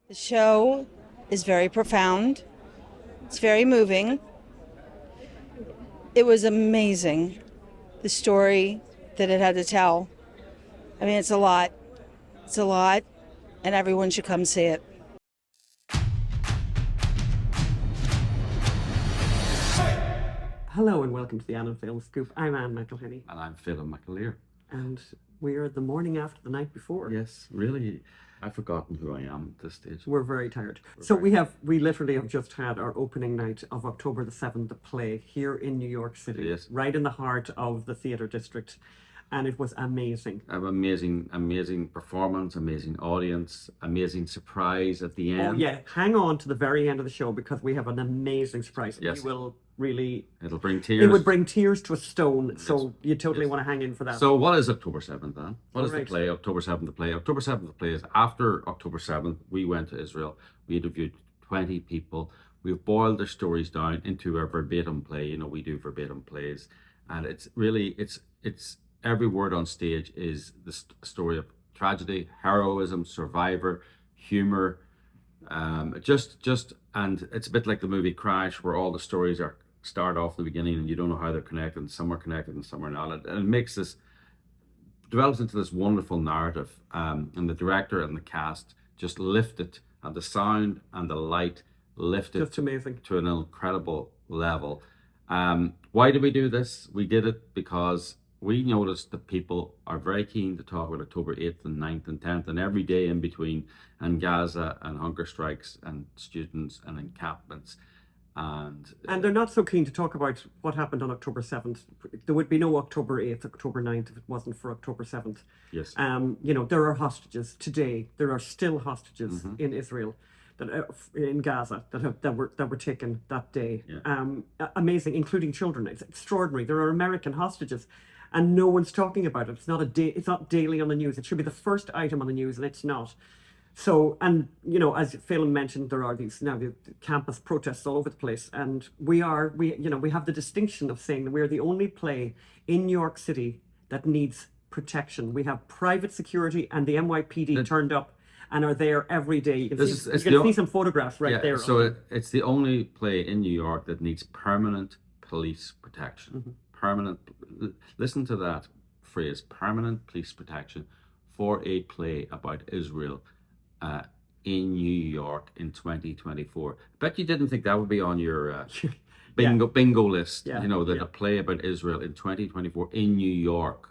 The show is very profound. It's very moving. It was amazing, the story that it had to tell. I mean, it's a lot. It's a lot, and everyone should come see it. Hello and welcome to the Anna Film Scoop. I'm Anne McElhinney. And I'm Philip McAleer. And we're the morning after the night before. Yes, really, I've forgotten who I am at this stage. We're very tired. We're We literally have just had our opening night of October the 7th, the play here in New York City. Yes. Right in the heart of the theatre district. And it was amazing. Amazing performance, amazing audience, amazing surprise at the end. Oh yeah, hang on to the very end of the show because we have an amazing surprise. Yes. We will really... It'll bring tears. It would bring tears to a stone, so Yes. you totally Yes. want to hang in for that. So what is October 7th then? What is the Right. play? October 7th, the play. October 7th, the play is after October 7th, we went to Israel. We interviewed 20 people. We've boiled their stories down into a verbatim play. You know, we do verbatim plays. And it's really, it's every word on stage is the story of tragedy, heroism, survivor, humor. And it's a bit like the movie Crash, where all the stories start off at the beginning and you don't know how they're connected, and some are connected and some are not. And it makes this, develops into this wonderful narrative. And the director and the cast just lift it, and the sound and the light lift it Just amazing. to an incredible level. Why did we do this? We did it because we noticed that people are very keen to talk about October 8th and 9th and 10th and every day in between, and Gaza and hunger strikes and students and encampments. And they're not so keen to talk about what happened on October 7th. There would be no October 8th, October 9th if it wasn't for October 7th. yes, There are hostages today. There are still hostages Mm-hmm. in Israel, in Gaza that were taken that day. Yeah. Amazing, including children. It's extraordinary. There are American hostages, and no one's talking about it. It's not daily on the news. It should be the first item on the news, and it's not. So, and as Phelan mentioned, there are these now the campus protests all over the place, and we have the distinction of saying that we're the only play in New York City that needs protection. We have private security, and the NYPD turned up and are there every day. You can see some photographs right there. So it's the only play in New York that needs permanent police protection. Mm-hmm. Permanent. Listen to that phrase: permanent police protection for a play about Israel. In New York in 2024. Bet you didn't think that would be on your bingo list. Yeah. A play about Israel in 2024 in New York,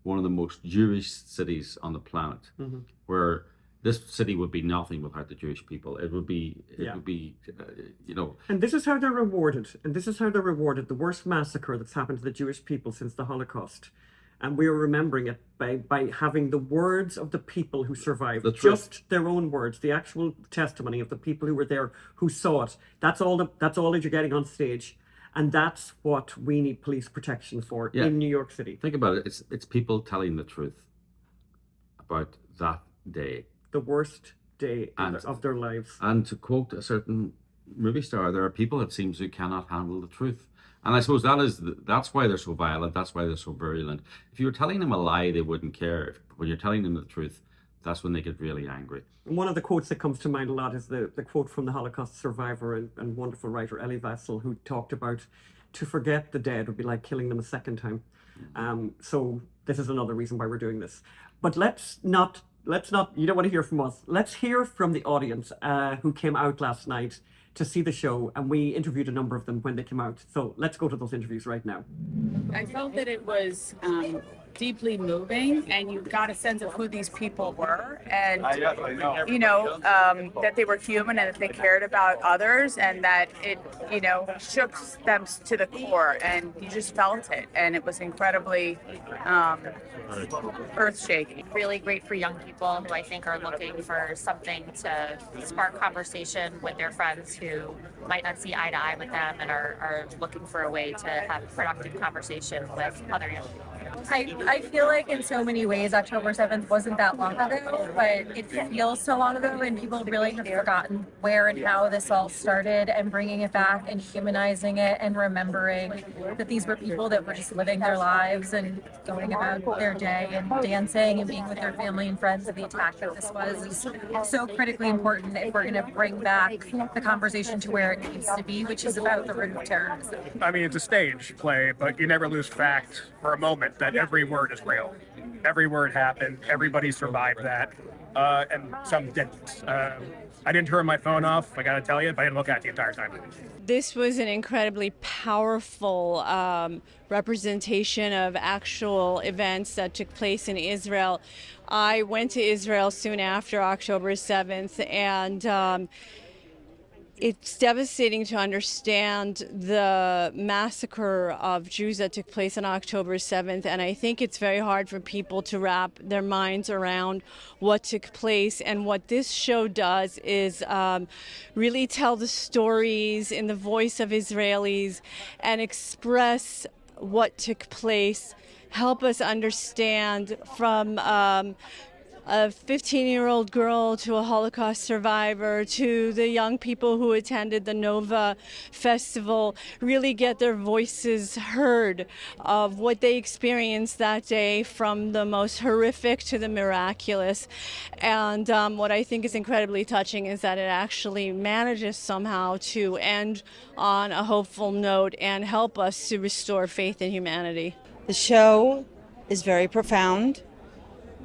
one of the most Jewish cities on the planet, Mm-hmm. where this city would be nothing without the Jewish people. It would be, And this is how they're rewarded. And this is how they're rewarded. The worst massacre that's happened to the Jewish people since the Holocaust. And we're remembering it by having the words of the people who survived. The truth. Just their own words, the actual testimony of the people who were there, who saw it. That's all that you're getting on stage. And that's what we need police protection for in New York City. Think about it. It's people telling the truth about that day. The worst day of their lives. And to quote a certain movie star, there are people, it seems, who cannot handle the truth. And I suppose that's why they're so violent. That's why they're so virulent. If you were telling them a lie, they wouldn't care. When you're telling them the truth, that's when they get really angry. One of the quotes that comes to mind a lot is the quote from the Holocaust survivor and wonderful writer Elie Wiesel, who talked about to forget the dead would be like killing them a second time. So this is another reason why we're doing this. But let's not, you don't want to hear from us. Let's hear from the audience who came out last night to see the show, and we interviewed a number of them when they came out. So let's go to those interviews right now. I felt that it was deeply moving, and you got a sense of who these people were, and that they were human and that they cared about others, and that it shook them to the core, and you just felt it, and it was incredibly earth-shaking. Really great for young people who I think are looking for something to spark conversation with their friends who might not see eye to eye with them and are looking for a way to have productive conversation with other young people. I feel like in so many ways October 7th wasn't that long ago, but it feels so long ago, and people really have forgotten where and how this all started, and bringing it back and humanizing it and remembering that these were people that were just living their lives and going about their day and dancing and being with their family and friends. And the attack that this was is so critically important if we're going to bring back the conversation to where it needs to be, which is about the root of terrorism. I mean, it's a stage play, but you never lose fact for a moment that every word is real. Every word happened. Everybody survived that, and some didn't. I didn't turn my phone off, I gotta tell you, but I didn't look at it the entire time. This was an incredibly powerful representation of actual events that took place in Israel. I went to Israel soon after October 7th, and it's devastating to understand the massacre of Jews that took place on October 7th, and I think it's very hard for people to wrap their minds around what took place. And what this show does is really tell the stories in the voice of Israelis and express what took place, help us understand from a 15-year-old girl to a Holocaust survivor to the young people who attended the Nova Festival, really get their voices heard of what they experienced that day, from the most horrific to the miraculous. And what I think is incredibly touching is that it actually manages somehow to end on a hopeful note and help us to restore faith in humanity. The show is very profound.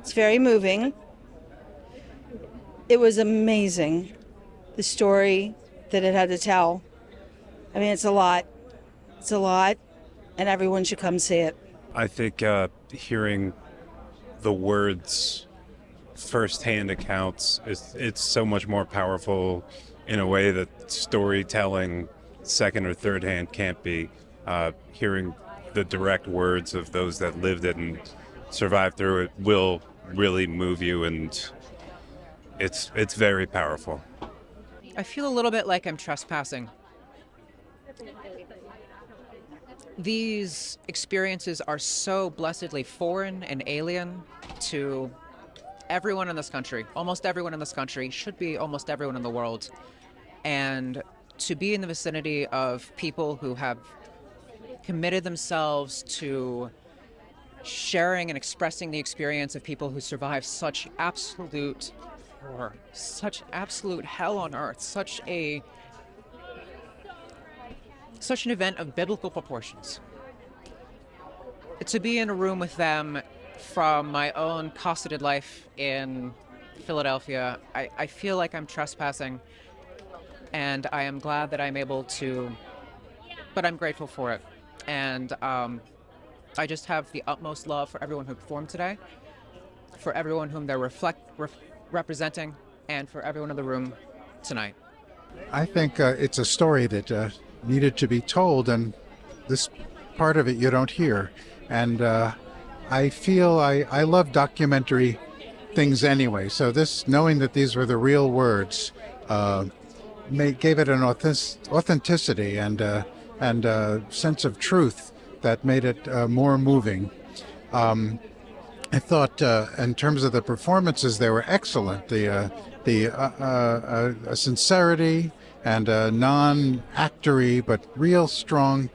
It's very moving. It was amazing, the story that it had to tell. I mean, it's a lot. It's a lot, and everyone should come see it. I think hearing the words firsthand accounts, it's so much more powerful in a way that storytelling second or third hand can't be. Hearing the direct words of those that lived it and survived through it will really move you, and it's very powerful. I feel a little bit like I'm trespassing. These experiences are so blessedly foreign and alien to everyone in this country. Almost everyone in this country, should be almost everyone in the world. And to be in the vicinity of people who have committed themselves to sharing and expressing the experience of people who survived such absolute horror, such absolute hell on earth, such an event of biblical proportions. To be in a room with them from my own cosseted life in Philadelphia, I feel like I'm trespassing, and I am glad that I'm able to, but I'm grateful for it. And I just have the utmost love for everyone who performed today, for everyone whom they're representing, and for everyone in the room tonight. I think it's a story that needed to be told, and this part of it you don't hear. And I feel I love documentary things anyway, so this, knowing that these were the real words, gave it an authenticity and a sense of truth that made it more moving. I thought, in terms of the performances, they were excellent. The sincerity and non-actory but real strong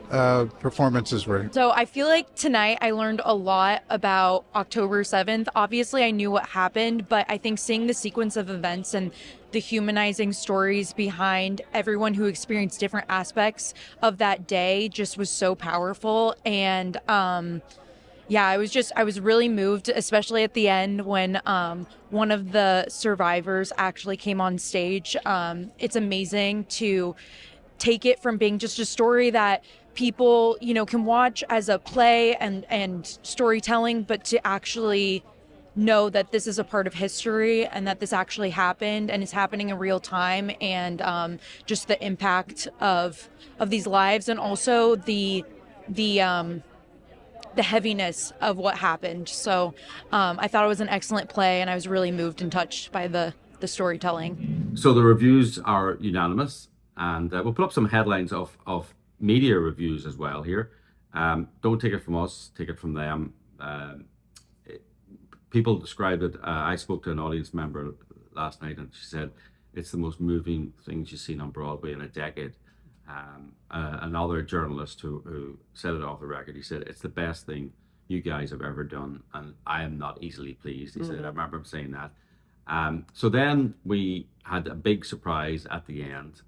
performances were. So I feel like tonight I learned a lot about October 7th. Obviously, I knew what happened, but I think seeing the sequence of events and the humanizing stories behind everyone who experienced different aspects of that day just was so powerful. And yeah, I was really moved, especially at the end when one of the survivors actually came on stage. It's amazing to take it from being just a story that people, can watch as a play and storytelling, but to actually know that this is a part of history and that this actually happened and is happening in real time, and just the impact of these lives, and also the heaviness of what happened. So I thought it was an excellent play, and I was really moved and touched by the storytelling. So the reviews are unanimous, and we'll put up some headlines of media reviews as well here. Don't take it from us, take it from them. People described it. I spoke to an audience member last night, and she said it's the most moving thing she's seen on Broadway in a decade. Another journalist who said it off the record, he said it's the best thing you guys have ever done, and I am not easily pleased. He said, I remember him saying that. So then we had a big surprise at the end,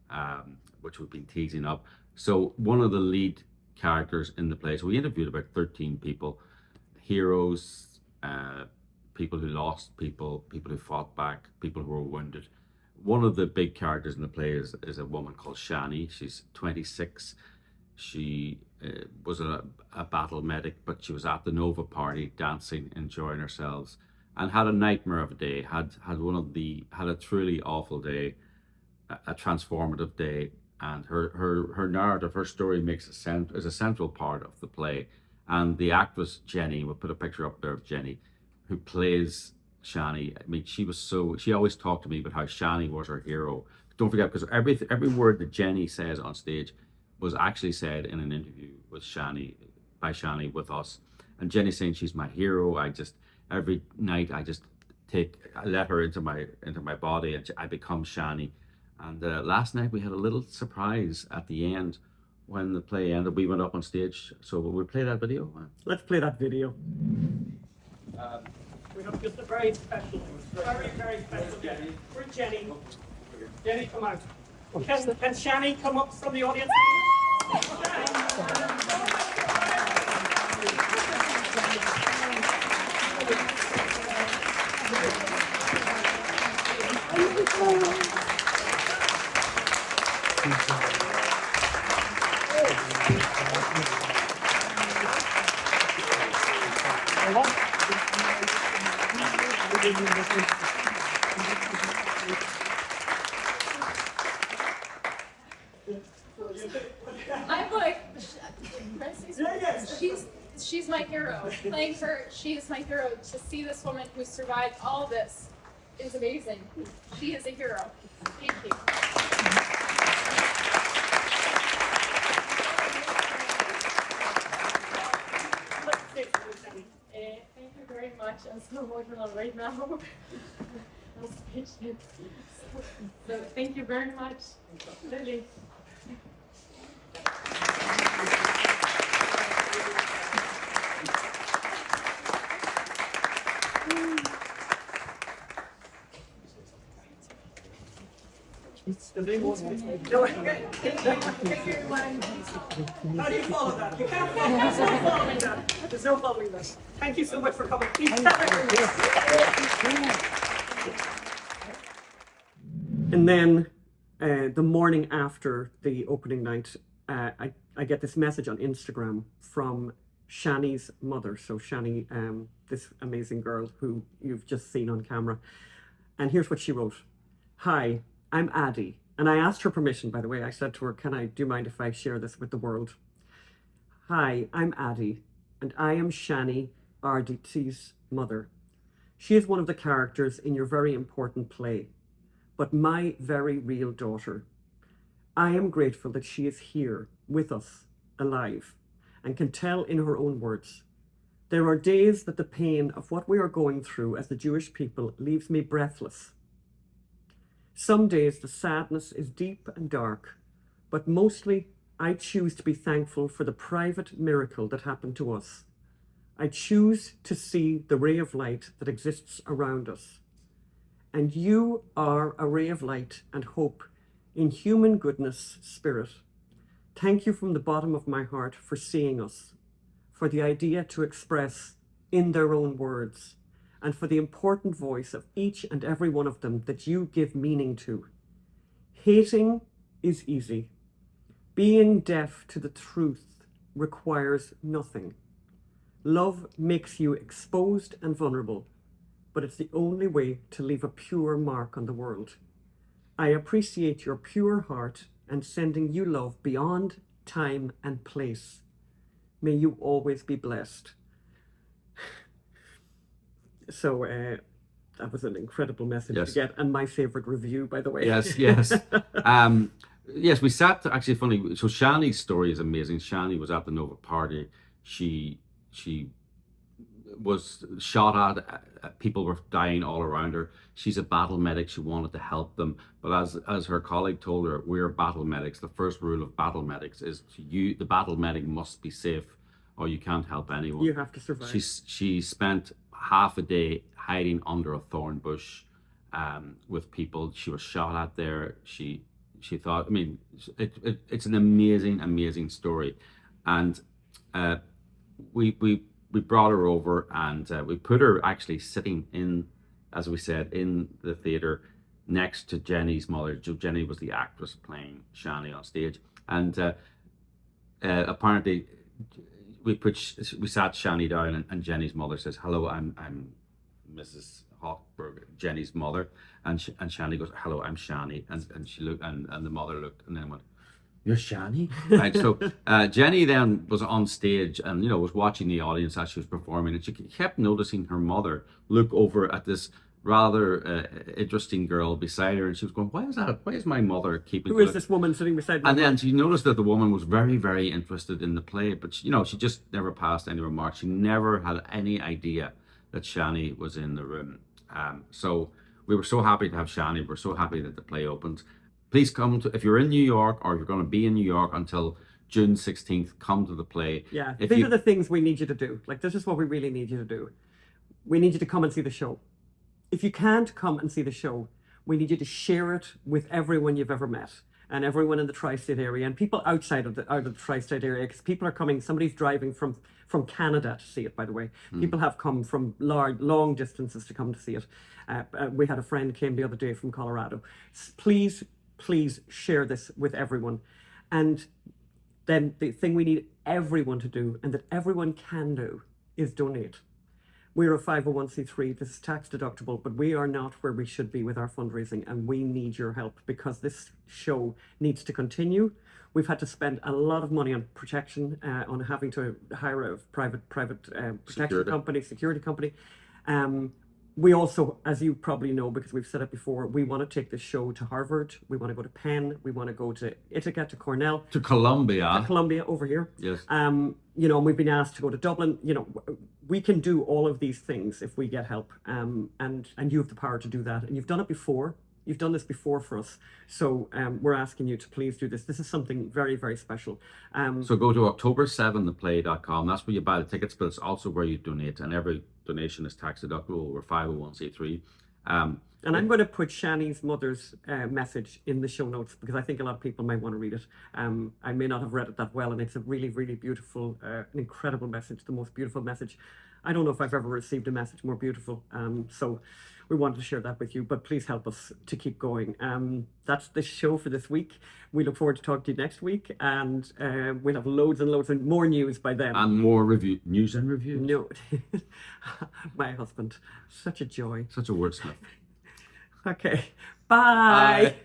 which we've been teasing up. So one of the lead characters in the play, so we interviewed about 13 people, heroes, people who lost people, people who fought back, people who were wounded. One of the big characters in the play is a woman called Shani. She's 26. She was a battle medic, but she was at the Nova party, dancing, enjoying herself, and had a nightmare of a day. Had a truly awful day, a transformative day, and her narrative, her story is a central part of the play. And the actress Jenny, we'll put a picture up there of Jenny, who plays Shani. I mean, she always talked to me about how Shani was her hero. Don't forget, because every word that Jenny says on stage was actually said in an interview with Shani, by Shani with us. And Jenny saying she's my hero. Every night I let her into my body, and I become Shani. And last night we had a little surprise at the end when the play ended. We went up on stage. So will we play that video? Let's play that video. We have just a very special Jenny. Where's Jenny? Jenny, come out. Can Shani come up from the audience? I'm like, she's my hero. Playing her, she is my hero. To see this woman who survived all this is amazing. She is a hero. Thank you. Thank you very much. I'm so emotional right now. I'm speechless. So thank you very much. Really. How do you follow that? You can't follow that. There's no following that. There's no following that. Thank you so much for coming. And then the morning after the opening night, I get this message on Instagram from Shani's mother. So Shani, this amazing girl who you've just seen on camera. And here's what she wrote. Hi, I'm Addie. And I asked her permission, by the way. I said to her, do you mind if I share this with the world? Hi, I'm Addie, and I am Shani Arditi's mother. She is one of the characters in your very important play, but my very real daughter. I am grateful that she is here with us, alive, and can tell in her own words. There are days that the pain of what we are going through as the Jewish people leaves me breathless. Some days the sadness is deep and dark, but mostly I choose to be thankful for the private miracle that happened to us. I choose to see the ray of light that exists around us. And you are a ray of light and hope in human goodness spirit. Thank you from the bottom of my heart for seeing us, for the idea to express in their own words, and for the important voice of each and every one of them that you give meaning to. Hating is easy. Being deaf to the truth requires nothing. Love makes you exposed and vulnerable, but it's the only way to leave a pure mark on the world. I appreciate your pure heart and sending you love beyond time and place. May you always be blessed. So that was an incredible message to get, and my favorite review, by the way. Yes. Yes, we sat actually funny. So Shani's story is amazing. Shani was at the Nova party. She was shot at. People were dying all around her. She's a battle medic. She wanted to help them, but as her colleague told her, we're battle medics. The first rule of battle medics is the battle medic must be safe, or you can't help anyone. You have to survive. She spent half a day hiding under a thorn bush, with people. She was shot at there. She thought. I mean, it's an amazing story, and we brought her over, and we put her actually sitting in, as we said, in the theater next to Jenny's mother. Jenny was the actress playing Shani on stage, and apparently we sat Shani down, and Jenny's mother says, "Hello, I'm Mrs. Hochberg, Jenny's mother," and Shani goes, "Hello, I'm Shani," and she looked, and the mother looked, and then went, "You're Shani?" Right. So Jenny then was on stage and was watching the audience as she was performing, and she kept noticing her mother look over at this rather interesting girl beside her, and she was going, "Why is that? Why is my mother keeping?" Who is this woman sitting beside me? And then she noticed that the woman was very interested in the play, but she just never passed any remarks. She never had any idea that Shani was in the room. So we were so happy to have Shani. We're so happy that the play opened. Please come to, if you're in New York, or if you're going to be in New York until June 16th, come to the play. Yeah, these are the things we need you to do. Like, this is what we really need you to do. We need you to come and see the show. If you can't come and see the show, we need you to share it with everyone you've ever met, and everyone in the tri-state area, and people outside of the tri-state area, because people are coming. Somebody's driving from Canada to see it, by the way. People have come from long distances to come to see it. We had a friend came the other day from Colorado. Please share this with everyone. And then the thing we need everyone to do, and that everyone can do, is donate. We're a 501c3. This is tax deductible, but we are not where we should be with our fundraising, and we need your help, because this show needs to continue. We've had to spend a lot of money on protection, on having to hire a private protection security company. We also, as you probably know, because we've said it before, we want to take this show to Harvard. We want to go to Penn. We want to go to Ithaca, to Cornell, to Columbia. To Columbia over here. Yes. And we've been asked to go to Dublin. We can do all of these things if we get help. And you have the power to do that. And you've done it before. You've done this before for us. So we're asking you to please do this. This is something very, very special. So go to October7theplay.com. That's where you buy the tickets, but it's also where you donate. And every donation is tax deductible. We're 501c3. And I'm going to put Shani's mother's message in the show notes, because I think a lot of people might want to read it. I may not have read it that well, and it's a really, really beautiful, an incredible message, the most beautiful message. I don't know if I've ever received a message more beautiful. So we wanted to share that with you, but please help us to keep going. That's the show for this week. We look forward to talking to you next week, and we'll have loads and loads and more news by then. And more news and reviews. No, my husband, such a joy. Such a wordsmith. Okay, bye.